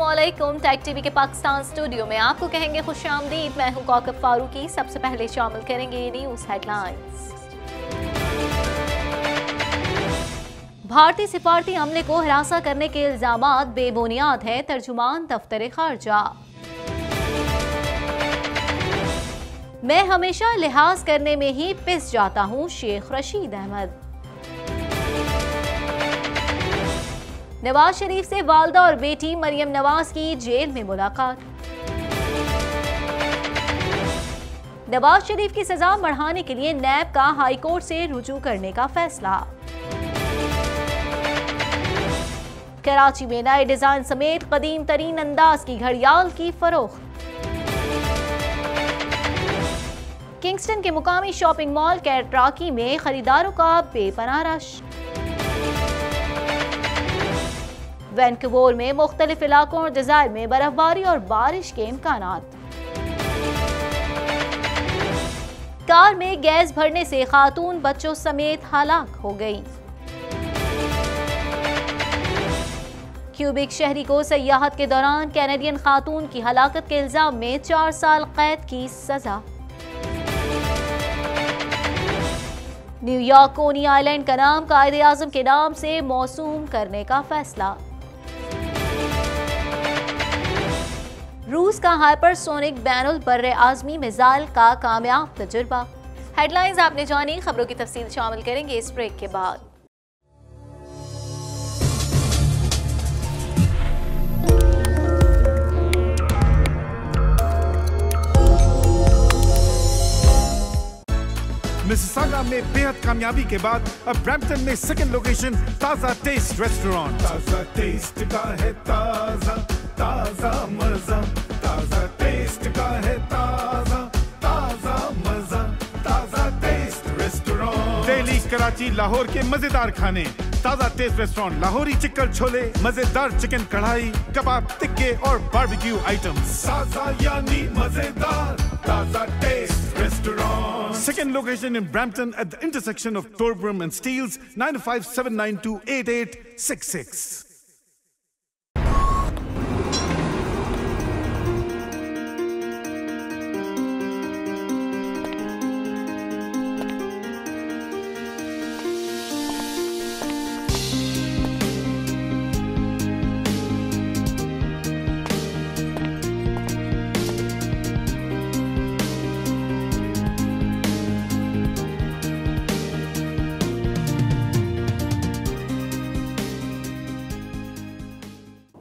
अस्सलामुअलैकुम। Take TV के Pakistan studio में आपको कहेंगे खुशामदीद। मैं हूं कौकब फारूकी। सबसे पहले शामिल करेंगे न्यूज हेडलाइंस। भारतीय सिफारती अमले को हिरासा करने के इल्जामात बेबुनियाद है, तर्जुमान दफ्तर खारजा। मैं हमेशा लिहाज करने में ही पिस जाता हूं, शेख रशीद अहमद। नवाज शरीफ से वालदा और बेटी मरियम नवाज की जेल में मुलाकात। नवाज शरीफ की सजा बढ़ाने के लिए नैब का हाईकोर्ट से रुजू करने का फैसला। कराची में नए डिजाइन समेत कदीम तरीन अंदाज की घड़ियाल की फरोख्त। किंगस्टन के मुकामी शॉपिंग मॉल कैटराकी में खरीदारों का बेपनाह रश। वैनकूवर में मुख्तलिफ इलाकों और डिजायर में बर्फबारी और बारिश के इम्कानात। कार में गैस भरने से खातून बच्चों समेत हलाक हो गई। क्यूबिक शहरी को सयाहत के दौरान कैनेडियन खातून की हलाकत के इल्जाम में 4 साल कैद की सजा। न्यूयॉर्क कोनी आइलैंड का नाम कायदे आजम के नाम से मौसूम करने का फैसला। रूस का हाइपरसोनिक बैनुल बर्रे आजमी मिसाइल का कामयाब तजुर्बा। हेडलाइंस आपने जानी, खबरों की तफसील शामिल करेंगे इस ब्रेक के बाद। मिसिसागा में बेहद कामयाबी के बाद अब ब्रैम्पटन में सेकंड लोकेशन ताजा टेस्ट रेस्टोरेंट। ताजा टेस्ट का है ताजा ताजा मजा, ताजा टेस्ट का है ताजा ताजा मजा, ताजा टेस्ट रेस्टोरेंट। दिल्ली, कराची, लाहौर के मजेदार खाने। Taza taste restaurant, Lahori chicken chole, मजेदार चिकन कढ़ाई, कबाब, टिक्के और बारबेक्यू आइटम्स। ताजा यानी मजेदार, Taza taste restaurant. Second location in Brampton at the intersection of Torbram and Steeles, 957928866.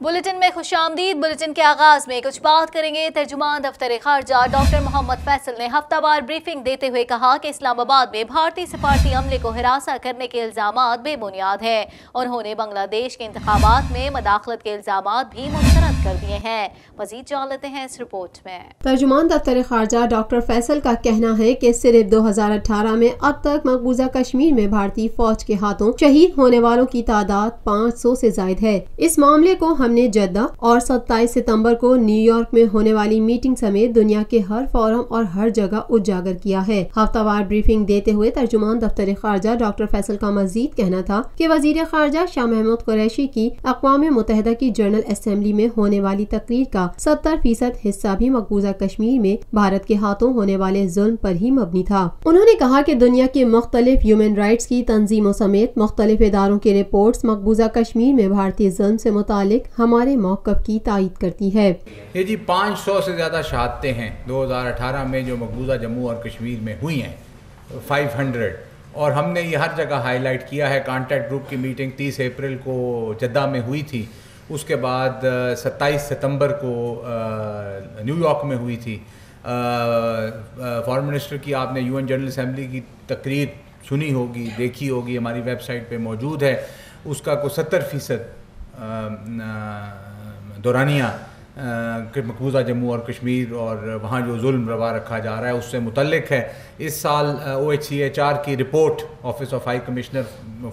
Bulletin में खुशामदीद। बुलेटिन के आगाज में कुछ बात करेंगे। तर्जुमान दफ्तर खारजा डॉक्टर मोहम्मद फैसल ने हफ्तावार ब्रीफिंग देते हुए कहा कि इस्लामाबाद में भारतीय सिफारती अमले को हिरासा करने के इल्जामात बेबुनियाद है। उन्होंने बांग्लादेश के इंतखाबात में मदाखलत के इल्जामात भी मुस्तरद कर दिए हैं। मजीद जान लेते हैं इस रिपोर्ट में। तर्जुमान दफ्तर खारजा डॉक्टर फैसल का कहना है कि सिर्फ 2018 में अब तक मकबूजा कश्मीर में भारतीय फौज के हाथों शहीद होने वालों की तादाद 500 से जायद है। इस मामले को हमने जद्दा और 27 सितंबर को न्यूयॉर्क में होने वाली मीटिंग समेत दुनिया के हर फोरम और हर जगह उजागर किया है। हफ्तावार ब्रीफिंग देते हुए तर्जुमान दफ्तर खारजा डॉक्टर फैसल का मजीद कहना था कि वजीर खारजा शाह महमूद कुरैशी की अक़वाम मुत्तहिदा की जनरल असेंबली में होने वाली तकरीर का 70% हिस्सा भी मकबूजा कश्मीर में भारत के हाथों होने वाले जुल्म पर ही मबनी था। उन्होंने कहा कि दुनिया के मुख्तलिफ ह्यूमन राइट्स की तंजीमों समेत मुख्तलिफ इदारों की रिपोर्ट्स मकबूजा कश्मीर में भारतीय जुल्म से मुतालिक हमारे मौक़िफ़ की तायीद करती है। ये जी 500 से ज़्यादा शहादतें हैं 2018 में जो मकबूजा जम्मू और कश्मीर में हुई हैं, 500, और हमने ये हर जगह हाईलाइट किया है। कॉन्टैक्ट ग्रुप की मीटिंग 30 अप्रैल को जद्दा में हुई थी, उसके बाद 27 सितंबर को न्यूयॉर्क में हुई थी। फॉरेन मिनिस्टर की आपने यूएन जनरल असेंबली की तकरीर सुनी होगी, देखी होगी, हमारी वेबसाइट पे मौजूद है। उसका को 70% दौरानिया मकबूजा जम्मू और कश्मीर और वहाँ जो जुल्म रवा रखा जा रहा है उससे मुतल्लिक है। इस साल OHCHR की report, office of high commissioner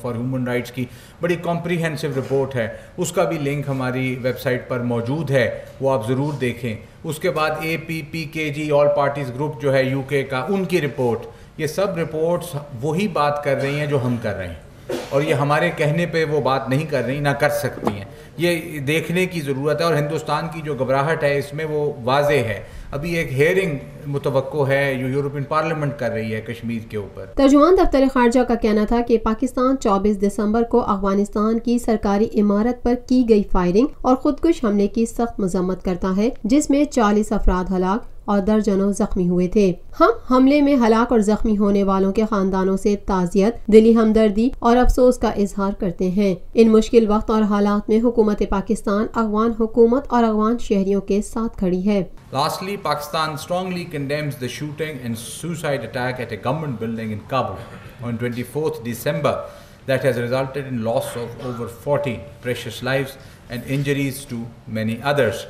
for human rights की बड़ी कॉम्प्रिहेंसिव रिपोर्ट है, उसका भी लिंक हमारी वेबसाइट पर मौजूद है, वो आप ज़रूर देखें। उसके बाद APPKG ऑल पार्टीज़ ग्रुप जो है UK का, उनकी रिपोर्ट, ये सब रिपोर्ट्स वही बात कर रही हैं जो हम कर रहे हैं, और ये हमारे कहने पे वो बात नहीं कर रही, ना कर सकती हैं। ये देखने की ज़रूरत है और हिंदुस्तान की जो घबराहट है इसमें वो वाज़े है। अभी एक हेयरिंग मुतवक्को है जो यूरोपियन पार्लियामेंट कर रही है कश्मीर के ऊपर। तर्जुमान दफ्तर खारजा का कहना था कि पाकिस्तान 24 दिसंबर को अफगानिस्तान की सरकारी इमारत पर की गई फायरिंग और खुदकुश हमले की सख्त मजम्मत करता है, जिसमें 40 अफराद हलाक और दर्जनों जख्मी हुए थे। हम हमले में हलाक और जख्मी होने वालों के खानदानों से ताज़ियत, दिली हमदर्दी और अफसोस का इजहार करते हैं। इन मुश्किल वक्त और हालात में हुकूमत पाकिस्तान अफगान हुकूमत और अफगान शहरियों के साथ खड़ी है। Lastly, Pakistan strongly condemns the shooting and suicide attack at a government building in Kabul on 24th December that has resulted in loss of over 40 precious lives and injuries to many others.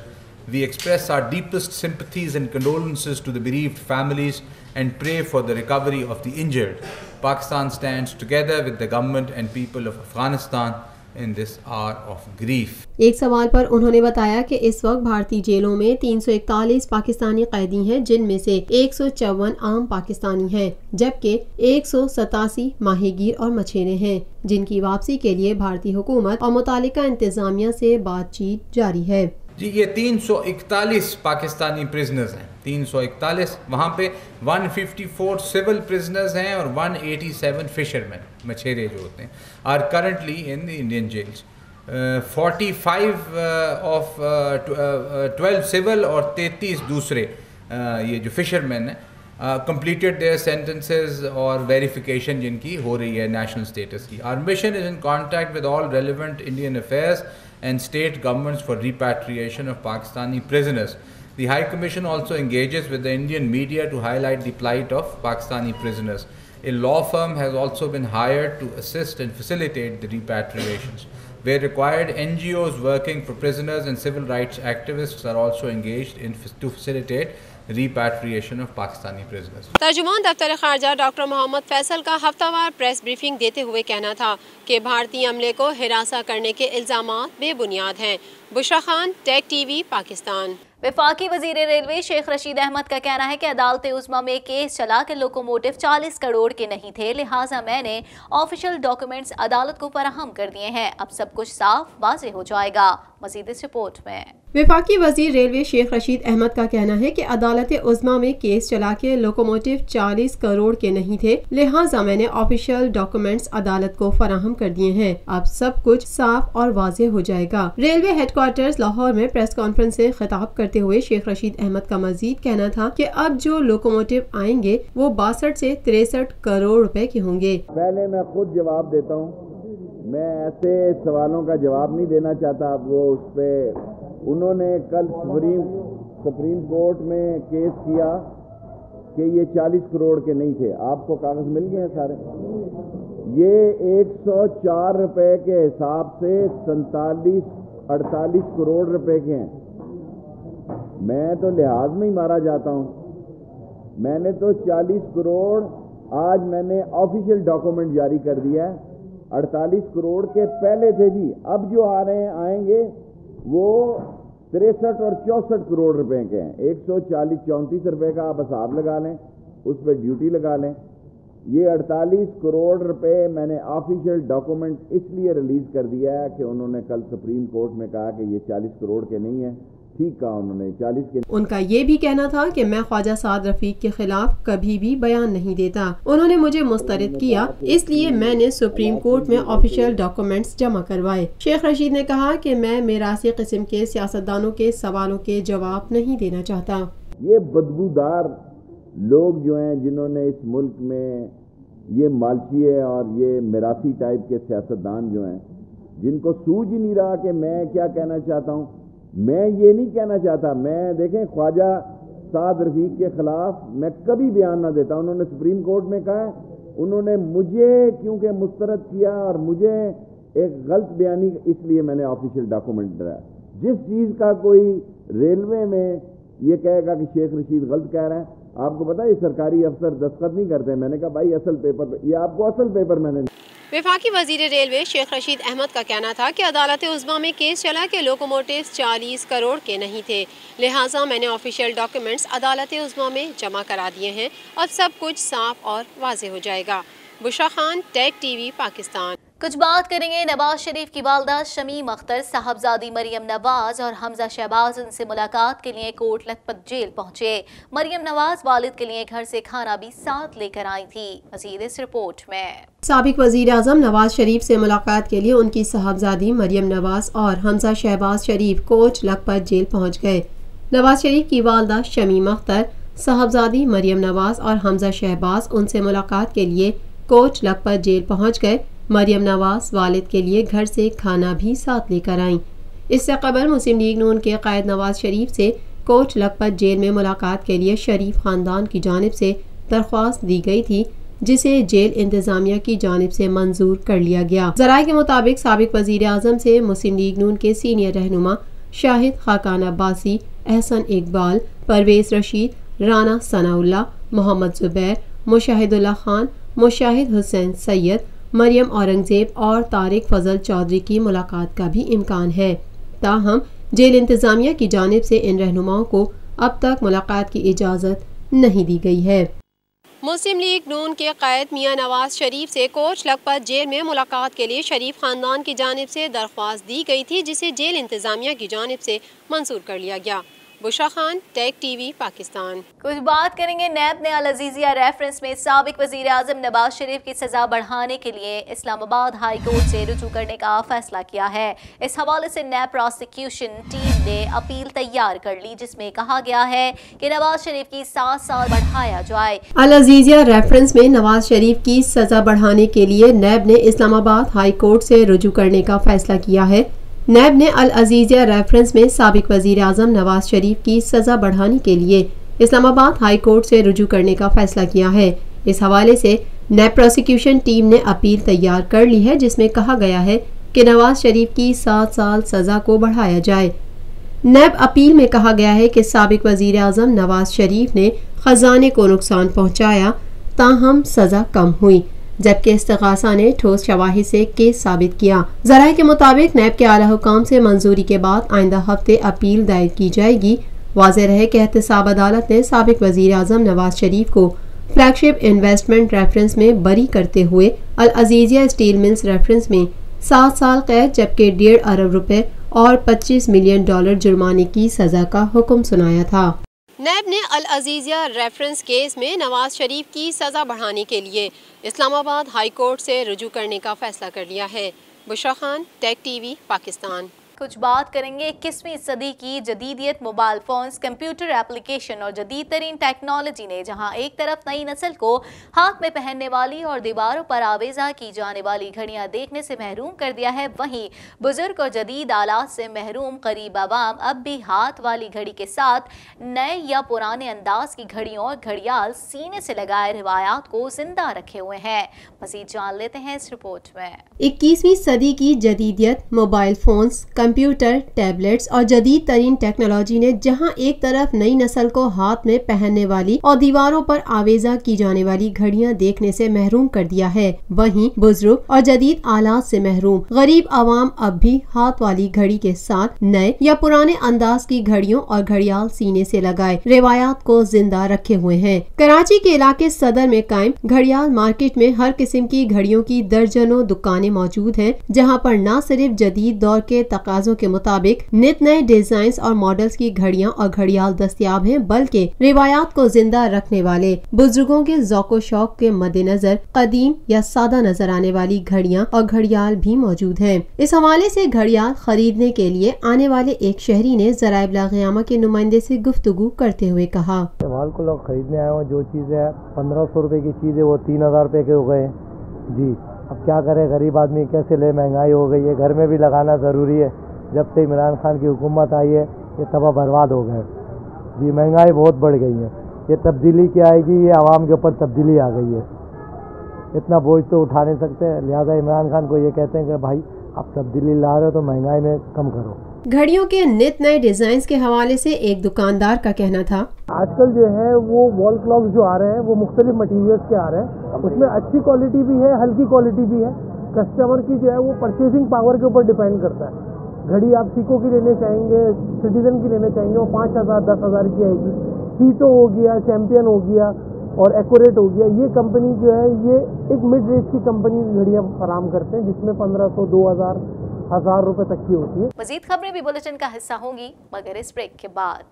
We express our deepest sympathies and condolences to the bereaved families and pray for the recovery of the injured. Pakistan stands together with the government and people of Afghanistan in this hour of grief. एक सवाल पर उन्होंने बताया कि इस वक्त भारतीय जेलों में 341 पाकिस्तानी कैदी हैं, जिनमें से 154 आम पाकिस्तानी हैं, जबकि 187 माहीगीर और मछेरे हैं, जिनकी वापसी के लिए भारतीय हुकूमत और मुतालिका इंतजामिया से बातचीत जारी है। जी, ये 341 पाकिस्तानी प्रिजनर्स हैं, 341। वहाँ पे 154 सिविल प्रिजनर्स हैं और 187 फिशरमैन, मछेरे जो होते हैं, are currently in the Indian jails. 45 of 12 civil और 33 दूसरे ये जो फिशरमैन हैं completed their sentences और verification जिनकी हो रही है national status की। Our mission is in contact with all relevant Indian affairs and state governments for repatriation of Pakistani prisoners. The High Commission also engages with the Indian media to highlight the plight of Pakistani prisoners. A law firm has also been hired to assist and facilitate the repatriations. Where required, NGOs working for prisoners and civil rights activists are also engaged to facilitate repatriation of Pakistani prisoners. तर्जुमान दफ्तर खारजा doctor Mohammad Faisal का हफ्तावार press briefing देते हुए कहना था कि भारतीय अमले को हिरासा करने के इल्जामात बेबुनियाद हैं। Bushra Khan, Tech TV, Pakistan. वफाकी वजीर रेलवे शेख रशीद अहमद का कहना है कि अदालत उज़्मा में केस चला कि लोकोमोटिव 40 करोड़ के नहीं थे, लिहाजा मैंने ऑफिशियल डॉक्यूमेंट्स अदालत को फराहम कर दिए हैं। अब सब कुछ साफ वाज़ेह हो जाएगा। मज़ीद इस रिपोर्ट में। वफाकी वजीर रेलवे शेख रशीद अहमद का कहना है कि अदालत उज़्मा में केस चला के लोकोमोटिव 40 करोड़ के नहीं थे, लिहाजा मैंने ऑफिशियल डॉक्यूमेंट्स अदालत को फराहम कर दिए हैं। अब सब कुछ साफ और वाज़ेह हो जाएगा। रेलवे हेडक्वार्टर्स लाहौर में प्रेस कॉन्फ्रेंस से खिताब करते हुए शेख रशीद अहमद का मजीद कहना था कि अब जो लोकोमोटिव आएंगे वो 62 से 63 करोड़ रुपए के होंगे। पहले मैं खुद जवाब देता हूँ, मैं ऐसे सवालों का जवाब नहीं देना चाहता। वो उस पर उन्होंने कल सुप्रीम कोर्ट में केस किया कि ये 40 करोड़ के नहीं थे। आपको कागज मिल गए हैं सारे। ये 104 रुपए के हिसाब से 47-48 करोड़ रुपए के हैं। मैं तो लिहाज में ही मारा जाता हूँ। मैंने तो 40 करोड़, आज मैंने ऑफिशियल डॉक्यूमेंट जारी कर दिया है। 48 करोड़ के पहले थे जी। अब जो आ रहे हैं आएंगे वो 63 और 64 करोड़ रुपए के हैं। 140-34 रुपए का आप हिसाब लगा लें, उस पर ड्यूटी लगा लें। ये 48 करोड़ रुपए मैंने ऑफिशियल डॉक्यूमेंट इसलिए रिलीज कर दिया है कि उन्होंने कल सुप्रीम कोर्ट में कहा कि ये 40 करोड़ के नहीं है। ठीक कहा उन्होंने, 40 के। उनका ये भी कहना था कि मैं ख्वाजा साद रफीक के खिलाफ कभी भी बयान नहीं देता। उन्होंने मुझे मुस्तरद किया, इसलिए मैंने सुप्रीम कोर्ट में ऑफिशियल डॉक्यूमेंट्स जमा करवाए। शेख रशीद ने कहा कि मैं मेरासी किस्म के सियासतदानों के सवालों के जवाब नहीं देना चाहता। ये बदबूदार लोग जो हैं, जिन्होंने इस मुल्क में ये मालचिए और ये मेरासी टाइप के सियासतदान जो हैं, जिनको सूझ ही नहीं रहा कि मैं क्या कहना चाहता हूँ। मैं ये नहीं कहना चाहता। मैं देखें, ख्वाजा साद रफीक के खिलाफ मैं कभी बयान ना देता। उन्होंने सुप्रीम कोर्ट में कहा, उन्होंने मुझे क्योंकि मुस्तरद किया और मुझे एक गलत बयानी, इसलिए मैंने ऑफिशियल डॉक्यूमेंट दिया। जिस चीज़ का कोई रेलवे में ये कहेगा कि शेख रशीद गलत कह रहे हैं, आपको पता है ये सरकारी अफसर दस्तखत नहीं करते। मैंने कहा भाई असल पेपर पे, ये आपको असल पेपर मैंने। वफाकी वजीर रेलवे शेख रशीद अहमद का कहना था कि अदालत उज़्मा में केस चला कि लोकोमोटिव 40 करोड़ के नहीं थे, लिहाजा मैंने ऑफिशियल डॉक्यूमेंट्स अदालत उज़्मा में जमा करा दिए हैं। अब सब कुछ साफ और वाज़ेह हो जाएगा। Bushra Khan, Tech TV, Pakistan. कुछ बात करेंगे नवाज शरीफ की वालदा शमीम अख्तर, साहबजादी मरियम नवाज और हमजा शहबाज उनसे मुलाकात के लिए कोट लखपत जेल पहुंचे। मरियम नवाज वालिद के लिए घर से खाना भी साथ लेकर आई थी। मज़ीद इस रिपोर्ट में। साबिक वजीर आजम नवाज शरीफ से मुलाकात के लिए उनकी साहबजादी मरियम नवाज और हमजा शहबाज शरीफ कोट लखपत जेल पहुँच गए। नवाज शरीफ की वालदा शमीम अख्तर, साहबजादी मरियम नवाज और हमजा शहबाज उनसे मुलाकात के लिए कोट लखपत जेल पहुँच गए। मरियम नवाज वालिद के लिए घर से खाना भी साथ लेकर आईं। इससे कबल मुस्लिम लीग नून के कायद नवाज शरीफ से कोट लखपत जेल में मुलाकात के लिए शरीफ खानदान की जानिब से दरख्वास्त दी गई थी, जिसे जेल इंतजामिया की जानिब से मंजूर कर लिया गया। जराये के मुताबिक साबिक वजीर आजम से मुस्लिम लीग नून के सीनियर रहनुमा शाहिद खाकान अब्बासी, एहसन इकबाल, परवेज रशीद, राना सनाउल्ला, मोहम्मद जुबैर, मुशाहिदुल्ला खान, मुशाहिद हुसैन सैयद, मरियम औरंगजेब और तारिक फजल चौधरी की मुलाकात का भी इम्कान है। ताहम जेल इंतजामिया की जानिब से इन रहनुमाओं को अब तक मुलाकात की इजाज़त नहीं दी गई है। मुस्लिम लीग नून के कायद मियां नवाज शरीफ से कोट लखपत जेल में मुलाकात के लिए शरीफ खानदान की जानिब से दरख्वास्त दी गई थी, जिसे जेल इंतजामिया की जानिब से मंजूर कर लिया गया। Bushra Khan, Tech TV, Pakistan. कुछ बात करेंगे नैब ने अल अजीजिया रेफरेंस में साबिक वजीर आजम नवाज शरीफ की सजा बढ़ाने के लिए इस्लामाबाद हाई कोर्ट से रुजू करने का फैसला किया है। इस हवाले से नैब प्रोसिक्यूशन टीम ने अपील तैयार कर ली, जिसमें कहा गया है कि नवाज शरीफ की 7 साल बढ़ाया जाए। अल अजीजिया रेफरेंस में नवाज शरीफ की सजा बढ़ाने के लिए नैब ने इस्लामाबाद हाई कोर्ट से रुजू करने का फैसला किया है। नैब ने अल अजीजिया रेफरेंस में साबिक वजीर आजम नवाज शरीफ की सजा बढ़ाने के लिए इस्लामाबाद हाई कोर्ट से रुजू करने का फैसला किया है। इस हवाले से नैब प्रोसिक्यूशन टीम ने अपील तैयार कर ली है, जिसमें कहा गया है कि नवाज शरीफ की 7 साल सजा को बढ़ाया जाए। नैब अपील में कहा गया है कि साबिक वजीर आजम नवाज शरीफ ने खजाने को नुकसान पहुँचाया, ताहम सजा कम हुई, जबकि इस्तिगासा ने ठोस शवाहिद से केस साबित किया। जराये के मुताबिक नैब के आला हुकाम से मंजूरी के बाद आइंदा हफ्ते अपील दायर की जाएगी। वाज़ेह रहे कि एहतसाब अदालत ने साबिक वजीर आजम नवाज शरीफ को फ्लैगशिप इन्वेस्टमेंट रेफरेंस में बरी करते हुए अल अजीजिया स्टील मिल्स रेफरेंस में 7 साल कैद जबकि 1.5 अरब रुपए और $25 मिलियन जुर्माने की सजा का हुक्म सुनाया था। नैब ने अल अजीजिया रेफरेंस केस में नवाज शरीफ की सजा बढ़ाने के लिए इस्लामाबाद हाई कोर्ट से रुजू करने का फैसला कर लिया है। Bushra Khan, Tech TV, Pakistan. कुछ बात करेंगे 21वीं सदी की जदीदियत, मोबाइल फोन्स, कंप्यूटर एप्लीकेशन और जदीद तरीन टेक्नोलॉजी ने जहां एक तरफ नई नस्ल को हाथ में पहनने वाली और दीवारों पर आवेजा की जाने वाली घड़ियां देखने से महरूम कर दिया है, वहीं बुजुर्ग और जदीद आलात से महरूम गरीब आवाम अब भी हाथ वाली घड़ी के साथ नए या पुराने अंदाज की घड़ियों और घड़ियाल सीने से लगाए रिवायात को जिंदा रखे हुए हैं। मज़ीद जान लेते हैं इस रिपोर्ट में। 21वीं सदी की जदीदियत, मोबाइल फोन्स, कंप्यूटर, टैबलेट्स और जदीद तरीन टेक्नोलॉजी ने जहां एक तरफ नई नस्ल को हाथ में पहनने वाली और दीवारों पर आवेजा की जाने वाली घड़ियां देखने से महरूम कर दिया है, वहीं बुजुर्ग और जदीद आलात से महरूम गरीब आवाम अब भी हाथ वाली घड़ी के साथ नए या पुराने अंदाज की घड़ियों और घड़ियाल सीने से लगाए रिवायात को जिंदा रखे हुए हैं। कराची के इलाके सदर में कायम घड़ियाल मार्केट में हर किस्म की घड़ियों की दर्जनों दुकानें मौजूद हैं, जहां पर न सिर्फ जदीद दौर के तकाजों के मुताबिक नित नए डिजाइन और मॉडल्स की घड़ियां और घड़ियाल दस्तयाब हैं, बल्कि रिवायात को जिंदा रखने वाले बुजुर्गों के ज़ौक़ शौक के मद्देनजर कदीम या सादा नजर आने वाली घड़ियां और घड़ियाल भी मौजूद हैं। इस हवाले से घड़ियाल खरीदने के लिए आने वाले एक शहरी ने ज़राए इब्लाग़ के नुमाइंदे से गुफ्तगू करते हुए कहा, माल को लोग खरीदने आए हैं, जो चीज़ है 1500 रुपए की चीज़ है वो 3000 रुपए के हो गए जी। अब क्या करे, गरीब आदमी कैसे ले, महंगाई हो गई है, घर में भी लगाना ज़रूरी है। जब से इमरान खान की हुकूमत आई है ये तबाह बर्बाद हो गए जी, महंगाई बहुत बढ़ गई है। ये तब्दीली क्या आएगी, ये आवाम के ऊपर तब्दीली आ गई है, इतना बोझ तो उठा नहीं सकते। लिहाजा इमरान खान को ये कहते हैं कि भाई आप तब्दीली ला रहे हो तो महंगाई में कम करो। घड़ियों के नित नए डिजाइन के हवाले से एक दुकानदार का कहना था, आजकल जो है वो वॉल क्लॉक जो आ रहे हैं वो मुख्तलिफ मटीरियल्स के आ रहे हैं, उसमें अच्छी क्वालिटी भी है, हल्की क्वालिटी भी है। कस्टमर की जो है वो परचेजिंग पावर के ऊपर डिपेंड करता है। घड़ी आप सीको की लेने चाहेंगे, सिटीजन की लेने चाहेंगे, वो 5000 10,000 की आएगी। हीटो हो गया, चैम्पियन हो गया, और एक्यूरेट हो गया। ये कंपनी जो है ये एक मिड रेंज की कंपनी घड़ियाँ फराम करते हैं जिसमें 1500, 2000, 1000 रुपये तक की होती है। मजीद खबरें भी बुलेटिन का हिस्सा होंगी मगर इस ब्रेक के बाद।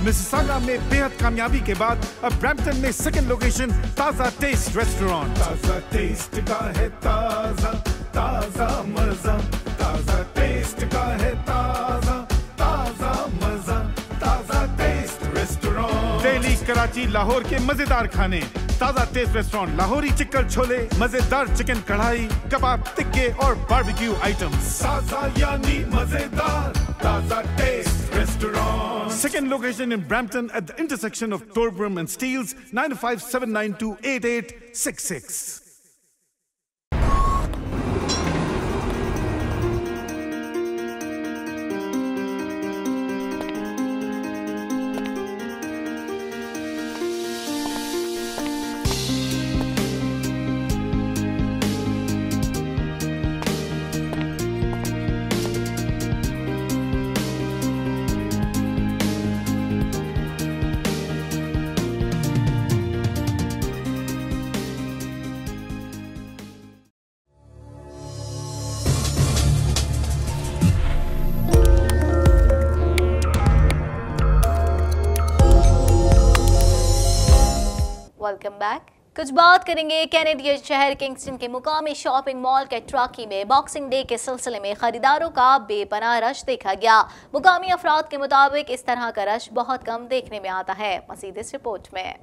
मिसिसागा में बेहद कामयाबी के बाद अब ब्रैम्पटन में सेकंड लोकेशन ताजा टेस्ट रेस्टोरेंट। ताजा टेस्ट का है ताजा ताजा मजा, ताजा टेस्ट का है ताजा ताजा मजा, ताजा टेस्ट रेस्टोरेंट। दिल्ली, कराची, लाहौर के मजेदार खाने। Taza taste restaurant Lahori chicken chole, मजेदार चिकन कढ़ाई, कबाब, टिक्के और बारबेक्यू आइटम्स। ताजा यानी मजेदार, Taza taste restaurant. Second location in Brampton at the intersection of Torbram and Steeles, 9579288866. Welcome back. कुछ बात करेंगे कैनेडियन शहर किंगस्टन के मुकामी शॉपिंग मॉल कैट्राकी में बॉक्सिंग डे के सिलसिले में खरीदारों का बेपनाह रश देखा गया। मुकामी अफराद के मुताबिक इस तरह का रश बहुत कम देखने में आता है। मज़ीद इस रिपोर्ट में।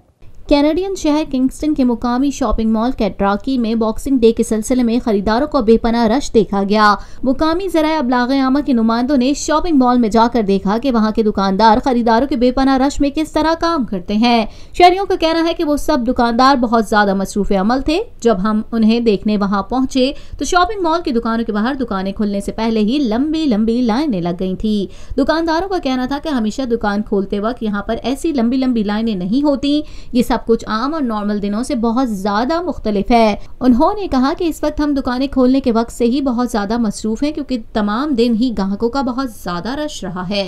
कैनेडियन शहर किंगस्टन के मुकामी शॉपिंग मॉल कैट्राकी में बॉक्सिंग डे के सिलसिले में खरीदारों को बेपनाह रश देखा गया। मुकामी ज़राए अब्लाग़े आमा के नुमाइंदों ने शॉपिंग मॉल में जाकर देखा कि वहां के दुकानदार खरीदारों के बेपनाह रश में किस तरह काम करते हैं। शहरियों का कहना है कि वो सब दुकानदार बहुत ज्यादा मसरूफ अमल थे। जब हम उन्हें देखने वहां पहुंचे तो शॉपिंग मॉल की दुकानों के बाहर दुकानें खुलने से पहले ही लंबी लंबी लाइनें लग गई थी। दुकानदारों का कहना था कि हमेशा दुकान खोलते वक्त यहाँ पर ऐसी लंबी लंबी लाइनें नहीं होती। ये सब कुछ आम और नॉर्मल दिनों से बहुत ज्यादा मुख्तलिफ है। उन्होंने कहा कि इस वक्त हम दुकानें खोलने के वक्त से ही बहुत ज्यादा मसरूफ हैं क्योंकि तमाम दिन ही ग्राहकों का बहुत ज्यादा रश रहा है।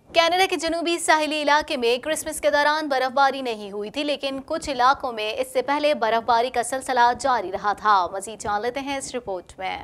कनाडा के जनूबी साहिली इलाके में क्रिसमस के दौरान बर्फबारी नहीं हुई थी, लेकिन कुछ इलाकों में इससे पहले बर्फबारी का सिलसिला जारी रहा था। मजीद जान लेते हैं इस रिपोर्ट में।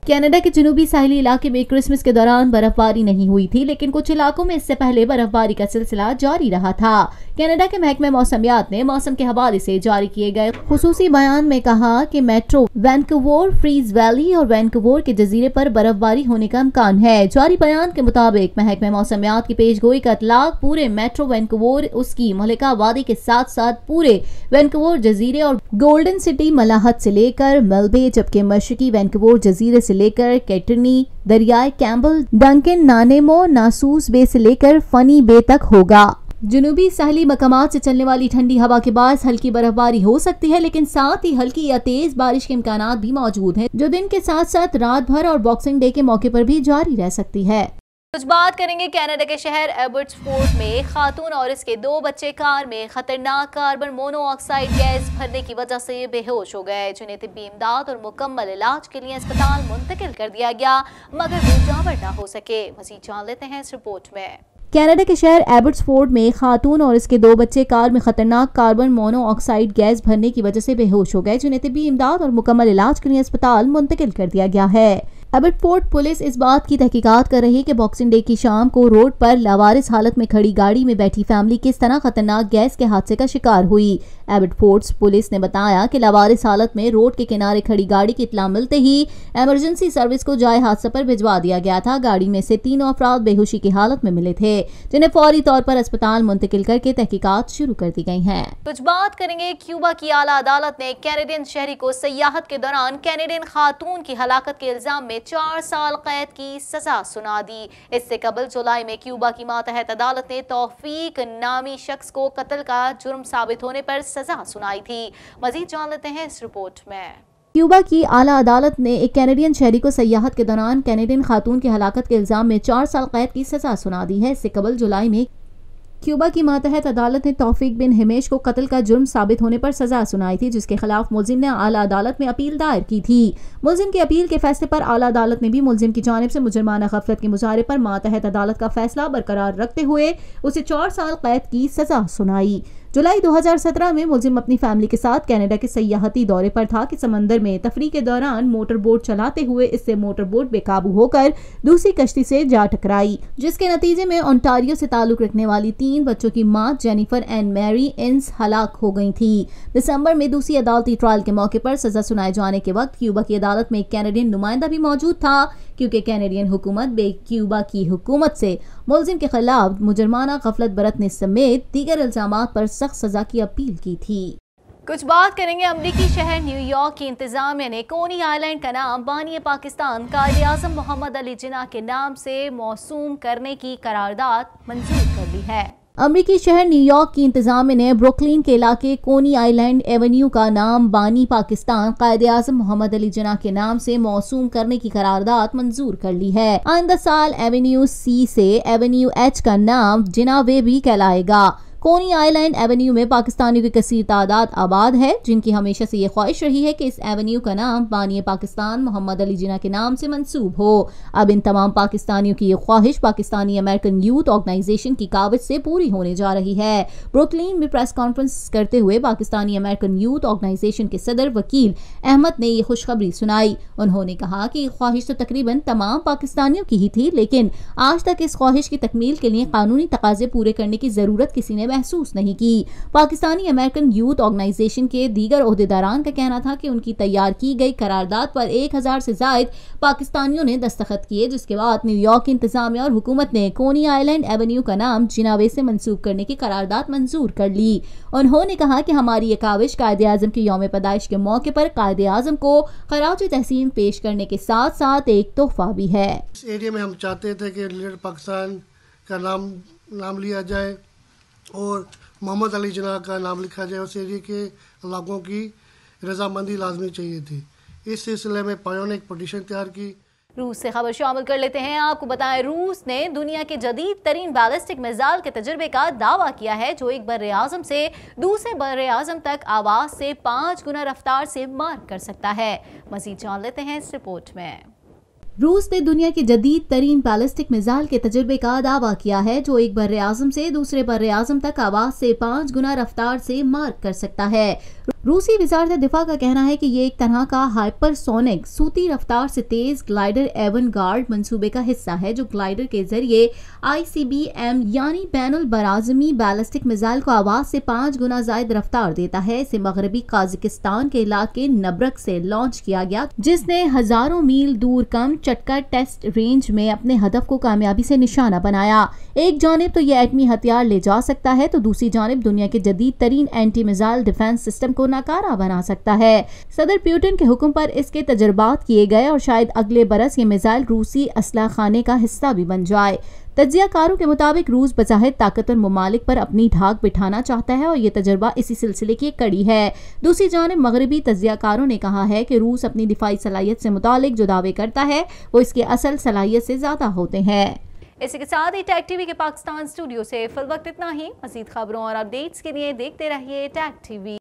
कनाडा के जनूबी साहिली इलाके में क्रिसमस के दौरान बर्फबारी नहीं हुई थी, लेकिन कुछ इलाकों में इससे पहले बर्फबारी का सिलसिला जारी रहा था। कनाडा के महकमे मौसमियात ने मौसम के हवाले से जारी किए गए खुसूसी बयान में कहा कि मेट्रो वैनकूवर, फ्रीज वैली और वैनकूवर के जजीरे पर बर्फबारी होने का इम्कान है। जारी बयान के मुताबिक महकमे मौसमियात की पेशगोई का इतलाक पूरे मेट्रो वैनकूवर, उसकी मलिका वादी के साथ साथ पूरे वैनकूवर जजीरे और गोल्डन सिटी मलाहत से लेकर मेलबे, जबकि मशरकी वैनकूवर जजीरे से लेकर कैटरनी, दरियाए कैम्बल, डंकन, नानेमो, नासूस बे से लेकर फनी बे तक होगा। जनूबी साहली मकामात से चलने वाली ठंडी हवा के बायस हल्की बर्फबारी हो सकती है, लेकिन साथ ही हल्की या तेज बारिश के इम्कानात भी मौजूद हैं, जो दिन के साथ साथ रात भर और बॉक्सिंग डे के मौके पर भी जारी रह सकती है। कुछ बात करेंगे कनाडा के शहर एबर्ट्सफोर्ड में खातून और इसके 2 बच्चे कार में खतरनाक कार्बन मोनोऑक्साइड गैस भरने की वजह से बेहोश हो गए, जिन्हें तिब्बी इमदाद और मुकम्मल इलाज के लिए अस्पताल मुंतकिल कर दिया गया, मगर वो जावर न हो सके। मज़ीद जान लेते हैं इस रिपोर्ट में। कनाडा के शहर एबर्ट्सफोर्ड में खातून और इसके 2 बच्चे कार में खतरनाक कार्बन मोनोऑक्साइड गैस भरने की वजह से बेहोश हो गए, जिन्हें तिब्बी इमदाद और मुकम्मल इलाज के लिए अस्पताल मुंतकिल कर दिया गया है। एबर्टफोर्ड पुलिस इस बात की तहकीकात कर रही है कि बॉक्सिंग डे की शाम को रोड पर लावारिस हालत में खड़ी गाड़ी में बैठी फैमिली किस तरह खतरनाक गैस के हादसे का शिकार हुई। एबर्टफोर्ड पुलिस ने बताया कि लावारिस हालत में रोड के किनारे खड़ी गाड़ी की इत्तला मिलते ही इमरजेंसी सर्विस को जाए हादसे पर भिजवा दिया गया था। गाड़ी में से 3 अफराद बेहोशी की हालत में मिले थे, जिन्हें फौरी तौर पर अस्पताल मुंतकिल करके तहकीकात शुरू कर दी गई है। कुछ बात करेंगे क्यूबा की आला अदालत ने कैनेडियन शहरी को सयाहत के दौरान कैनेडियन खातून की हलाकत के इल्जाम में 4 साल कैद की सजा सुना दी। इससे कबल जुलाई में क्यूबा की मातहत अदालत ने तौफीक नामी शख्स को कत्ल का जुर्म साबित होने पर सजा सुनाई थी। मजीद जान लेते हैं इस रिपोर्ट में। क्यूबा की आला अदालत ने एक कैनेडियन शहरी को सयाहत के दौरान कैनेडियन खातून की हलाकत के इल्जाम में 4 साल कैद की सजा सुना दी है। इससे कबल जुलाई में क्यूबा की मातहत अदालत ने तौफीक बिन हिमेश को कत्ल का जुर्म साबित होने पर सजा सुनाई थी, जिसके खिलाफ मुलजिम ने आला अदालत में अपील दायर की थी। मुलजिम की अपील के फैसले पर आला अदालत ने भी मुलजिम की जानिब से मुजरमाना गफलत के मुजाहरे पर मातहत अदालत का फैसला बरकरार रखते हुए उसे 4 साल कैद की सजा सुनाई। जुलाई 2017 में मुलजिम अपनी फैमिली के साथ कनाडा के सयाहती दौरे पर था कि समंदर में तफरीह के दौरान मोटर बोट चलाते हुए इससे मोटर बोट बेकाबू होकर दूसरी कश्ती से जा टकराई, जिसके नतीजे में ओंटारियो से ताल्लुक रखने वाली 3 बच्चों की मां जेनिफर एंड मैरी इंस हलाक हो गई थी। दिसंबर में दूसरी अदालती ट्रायल के मौके पर सजा सुनाए जाने के वक्त क्यूबा की अदालत में एक कैनेडियन नुमाइंदा भी मौजूद था, क्योंकि कैनेडियन हुकूमत क्यूबा की हुकूमत से मुलजिम के खिलाफ मुजरमाना गफलत बरतने समेत दीगर इल्जामात पर सख्त सजा की अपील की थी। कुछ बात करेंगे अमरीकी शहर न्यूयॉर्क की इंतजामिया ने कोनी आइलैंड का नाम बानी पाकिस्तान कायद-ए-आज़म मोहम्मद अली जिन्ना के नाम से मौसूम करने की करारदाद मंजूर कर ली है। अमरीकी शहर न्यूयॉर्क की इंतजामिया ने ब्रुकलिन के इलाके कोनी आइलैंड एवेन्यू का नाम बानी पाकिस्तान कायद-ए-आज़म मोहम्मद अली जिन्ना के नाम से मौसूम करने की करारदाद मंजूर कर ली है। आइंदा साल एवेन्यू सी से एवेन्यू एच का नाम जिन्ना वे भी कहलाएगा। कोनी आइलैंड एवेन्यू में पाकिस्तानियों की कसीर तादाद आबाद है, जिनकी हमेशा से ये ख्वाहिश रही है कि इस एवेन्यू का नाम बानी पाकिस्तान मोहम्मद अली जिन्ना के नाम से मंसूब हो। अब इन तमाम पाकिस्तानियों की ये ख्वाहिश पाकिस्तानी अमेरिकन यूथ ऑर्गेनाइजेशन की काविश से पूरी होने जा रही है। ब्रुकलिन में प्रेस कॉन्फ्रेंस करते हुए पाकिस्तानी अमेरिकन यूथ ऑर्गेनाइजेशन के सदर वकील अहमद ने ये खुशखबरी सुनाई। उन्होंने कहा कि ख्वाहिश तो तकरीबन तमाम पाकिस्तानियों की ही थी, लेकिन आज तक इस ख्वाहिश की तकमील के लिए कानूनी तकाजे पूरे करने की जरूरत किसी ने महसूस नहीं की। पाकिस्तानी अमेरिकन यूथ ऑर्गेनाइजेशन के दीगर ओहदेदारान का कहना था कि उनकी तैयार की गई करारदाद पर 1000 से जायद पाकिस्तानियों ने दस्तखत किए, जिसके बाद न्यूयॉर्क की इंतजामिया और हुकूमत ने कोनी आइलैंड एवेन्यू का नाम जिनावे से मंसूब करने की करारदाद मंजूर कर ली। उन्होंने कहा कि हमारी ये काविश कायद-ए-आज़म के यौम पैदाइश के मौके पर कायद-ए-आज़म को खराज तहसीन पेश करने के साथ साथ एक तोहफा भी है। इस एरिया में हम चाहते थे कि लीडर पाकिस्तान का नाम लिया जाए और मोहम्मद अली जिन्ना का नाम लिखा जाए। उस एरिया के इलाकों की रजामंदी लाजमी चाहिए थी। इस सिलसिले में पायों ने एक पटिशन तैयार की। रूस से खबर शामिल कर लेते हैं। आपको बताएं, रूस ने दुनिया के जदीद तरीन बैलिस्टिक मिसाइल के तजर्बे का दावा किया है, जो एक बर्रे-आज़म से दूसरे बर्रे-आज़म तक आवाज से 5 गुना रफ्तार से मार कर सकता है। मजीद जान लेते हैं इस रिपोर्ट में। रूस ने दुनिया के जदीद तरीन बैलिस्टिक मिसाइल के तजर्बे का दावा किया है, जो एक बर्रे-आज़म से दूसरे बर्रे-आज़म तक आवाज से 5 गुना रफ्तार से मार कर सकता है। रूसी वज़ारत दिफा का कहना है कि ये एक तरह का हाइपरसोनिक सूती रफ्तार से तेज ग्लाइडर एवन गार्ड मंसूबे का हिस्सा है, जो ग्लाइडर के जरिए ICBM यानी बैनुल बराज़मी बैलिस्टिक मिसाइल को आवाज से 5 गुना ज्यादा रफ्तार देता है। इसे मगरबी काज़ाकिस्तान के इलाके नब्रक से लॉन्च किया गया, जिसने हजारों मील दूर कम चटका टेस्ट रेंज में अपने हदफ को कामयाबी से निशाना बनाया। एक जानिब तो ये एटमी हथियार ले जा सकता है, तो दूसरी जानिब दुनिया के जदीद तरीन एंटी मिसाइल डिफेंस सिस्टम को नाकारा बना सकता है। सदर पुतिन के हुक्म पर इसके तजर्बात किए गए और शायद अगले बरस ये मिसाइल रूसी असलाह खाने का हिस्सा भी बन जाए। तज्जियाकारों के मुताबिक रूस बज़ाहिर ताकतवर ममालिक पर अपनी धाक बिठाना चाहता है और ये तजर्बा इसी सिलसिले की एक कड़ी है। दूसरी जानिब मगरबी तज्जियाकारों ने कहा है कि रूस अपनी दिफाई सलाहियत से मुतालिक जो दावे करता है वो इसकी असल सलाहियत से ज्यादा होते हैं। इसी के साथ ही टैग टीवी के पाकिस्तान स्टूडियो से फिल वक्त इतना ही। मज़ीद खबरों और अपडेट्स के लिए देखते रहिए टैग टीवी।